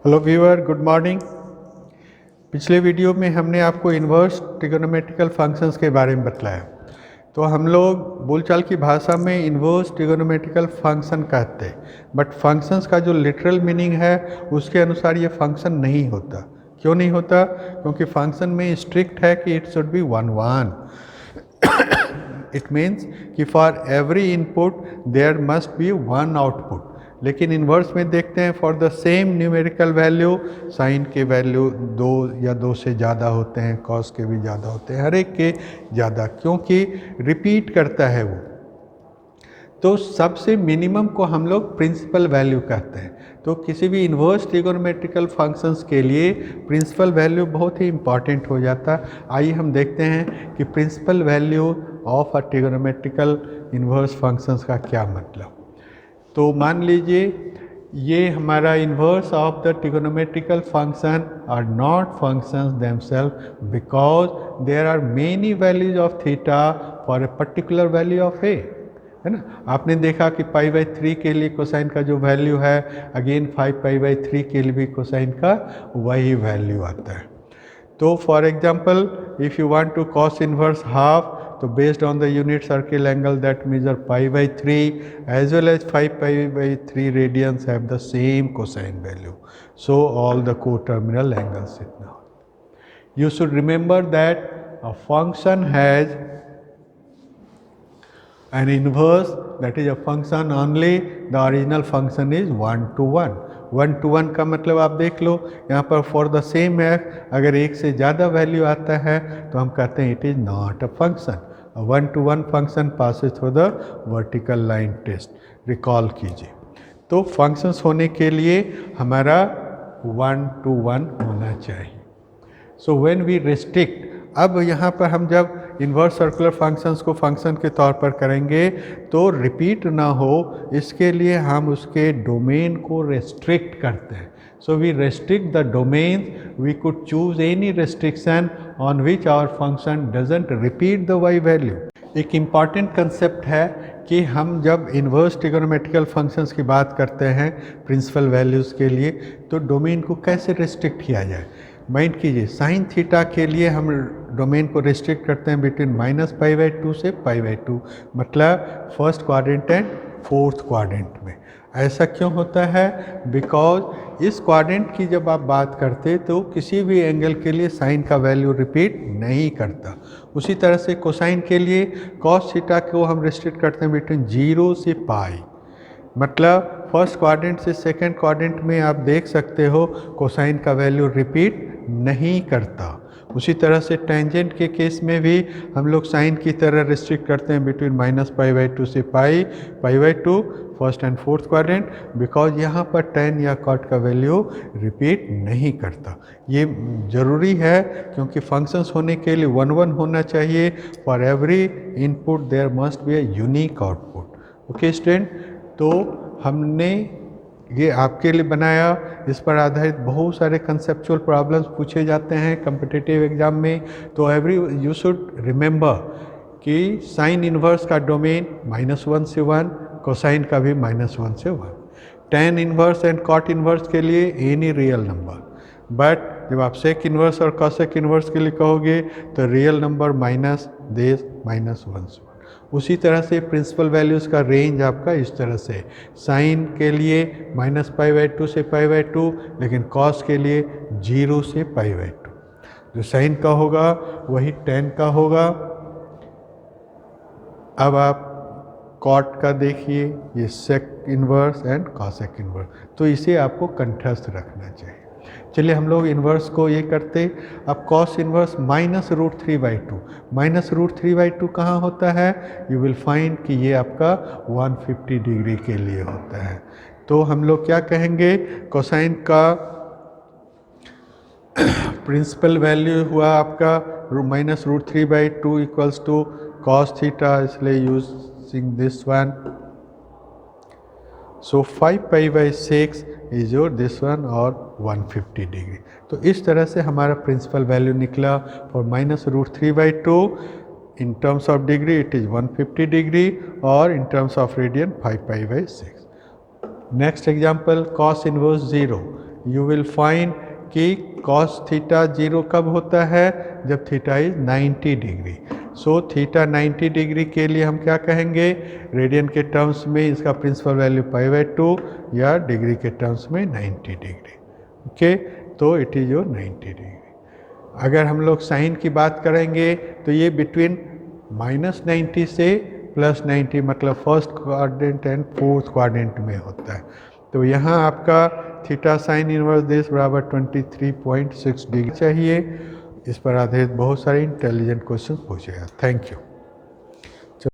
Hello viewer, good morning. पिछले video में हमने आपको इन्वर्स ट्रिगोनोमेट्रिकल फंक्शंस के बारे में बतलाया। तो हम लोग बोलचाल की भाषा में इन्वर्स ट्रिगोनोमेट्रिकल फंक्शन कहते हैं, बट फंक्शंस का जो लिटरल मीनिंग है उसके अनुसार ये फंक्शन नहीं होता। क्यों नहीं होता? क्योंकि फंक्शन में स्ट्रिक्ट है कि it should be one one. It means कि for every input there must be one output. लेकिन इन्वर्स में देखते हैं for the same numerical value sine के वैल्यू 2 या 2 से ज़्यादा होते हैं, कॉस के भी ज़्यादा होते हैं, हर एक के ज़्यादा, क्योंकि रिपीट करता है वो। तो सबसे मिनिमम को हम लोग प्रिंसिपल वैल्यू कहते हैं। तो किसी भी इन्वर्स ट्रिगोनोमेट्रिकल फंक्शंस के लिए प्रिंसिपल वैल्यू बहुत ही इंपॉर्टेंट हो जाता है। आइए हम देखते हैं कि principal value of a trigonometrical inverse functions का क्या मतलब। तो मान लीजिए ये हमारा inverse of the trigonometrical function are not functions themself because there are many values of theta for a particular value of a, है ना। आपने देखा कि π/3 के लिए कोसाइन का जो वैल्यू है, अगेन 5π/3 के लिए भी कोसाइन का वही वैल्यू आता है। तो for example if you want to cos inverse half, तो based on the unit circle angle that measure π/3 as well as 5π/3 radians have the same cosine value. So all the coterminal angles sit now. You should remember that a function has an inverse, that is a function only the original function is 1 to 1. 1 to 1 का मतलब आप देख लो यहाँ पर for the same x अगर एक से ज़्यादा वैल्यू आता है तो हम कहते हैं it is not a function. 1 to 1 function passes through the vertical line test, recall कीजिए। तो फंक्शंस होने के लिए हमारा 1 to 1 होना चाहिए। सो व्हेन वी रिस्ट्रिक्ट, अब यहाँ पर हम जब इन्वर्स सर्कुलर फंक्शंस को फंक्शन के तौर पर करेंगे तो रिपीट ना हो, इसके लिए हम उसके डोमेन को रेस्ट्रिक्ट करते हैं। So we restrict the domain, we could choose any restriction on which our function doesn't repeat the y value. एक इम्पॉर्टेंट कंसेप्ट है कि हम जब इन्वर्स ट्रिगोनोमेट्रिकल फंक्शंस की बात करते हैं प्रिंसिपल वैल्यूज़ के लिए, तो डोमेन को कैसे रेस्ट्रिक्ट किया जाए। माइंड कीजिए, साइन थीटा के लिए हम डोमेन को रिस्ट्रिक्ट करते हैं बिटवीन -π/2 से π/2, मतलब first quadrant and fourth quadrant में। ऐसा क्यों होता है? बिकॉज इस क्वाड्रेंट की जब आप बात करते तो किसी भी एंगल के लिए साइन का वैल्यू रिपीट नहीं करता। उसी तरह से कोसाइन के लिए कॉस थीटा को हम रिस्ट्रिक्ट करते हैं बिटवीन 0 से π, मतलब फर्स्ट क्वाड्रेंट से सेकंड क्वाड्रेंट में आप देख सकते हो कोसाइन का वैल्यू रिपीट नहीं करता। उसी तरह से टेंजेंट के केस में भी हम लोग साइन की तरह रिस्ट्रिक्ट करते हैं बिटवीन -π/2 से π/2 first and fourth quadrant, because यहाँ पर tan या cot का वैल्यू रिपीट नहीं करता। ये ज़रूरी है क्योंकि फंक्शंस होने के लिए 1 1 होना चाहिए। For every input there must be a unique output. Okay student, तो हमने ये आपके लिए बनाया, इस पर आधारित बहुत सारे कंसेप्चुअल प्रॉब्लम्स पूछे जाते हैं कम्पिटिटिव एग्जाम में। तो यू शुड रिमेंबर कि साइन इन्वर्स का डोमेन -1 से 1, कोसाइन का भी -1 से 1, tan inverse and cot inverse के लिए एनी रियल नंबर, बट जब आप सेक इन्वर्स और कॉसेक इन्वर्स के लिए कहोगे तो रियल नंबर -1 से 1। उसी तरह से प्रिंसिपल वैल्यूज़ का रेंज आपका इस तरह से, साइन के लिए -π/2 से π/2, लेकिन कॉस के लिए 0 से π/2। जो साइन का होगा वही tan का होगा। अब आप कॉट का देखिए, ये sec inverse and cosec inverse, तो इसे आपको कंठस्थ रखना चाहिए। चलिए हम लोग इन्वर्स को ये करते। अब कॉस इन्वर्स -√3/2, -√3/2 कहाँ होता है? यू विल फाइंड कि ये आपका 150 डिग्री के लिए होता है। तो हम लोग क्या कहेंगे, कोसाइन का प्रिंसिपल वैल्यू हुआ आपका -√3/2 इक्वल्स टू कॉस थीटा, इसलिए using this one. So 5π/6 is your this one और 150 डिग्री। तो इस तरह से हमारा प्रिंसिपल वैल्यू निकला for -√3/2। In terms of degree it is 150 degree और in terms of radian 5π/6। Next example, cos inverse 0। You will find कि cos थीटा 0 कब होता है, जब theta is 90 degree. So theta 90 degree के लिए हम क्या कहेंगे, रेडियन के टर्म्स में इसका प्रिंसिपल वैल्यू π/2 या डिग्री के टर्म्स में 90 डिग्री। ओके, तो इट इज योर 90 डिग्री। अगर हम लोग साइन की बात करेंगे तो ये बिटवीन -90 से +90 मतलब first quadrant and fourth quadrant में होता है। तो यहाँ आपका थीटा साइन इनवर्स दिस बराबर 23.6 डिग्री चाहिए। इस पर आधारित बहुत सारे इंटेलिजेंट क्वेश्चन पूछेगा। Thank you.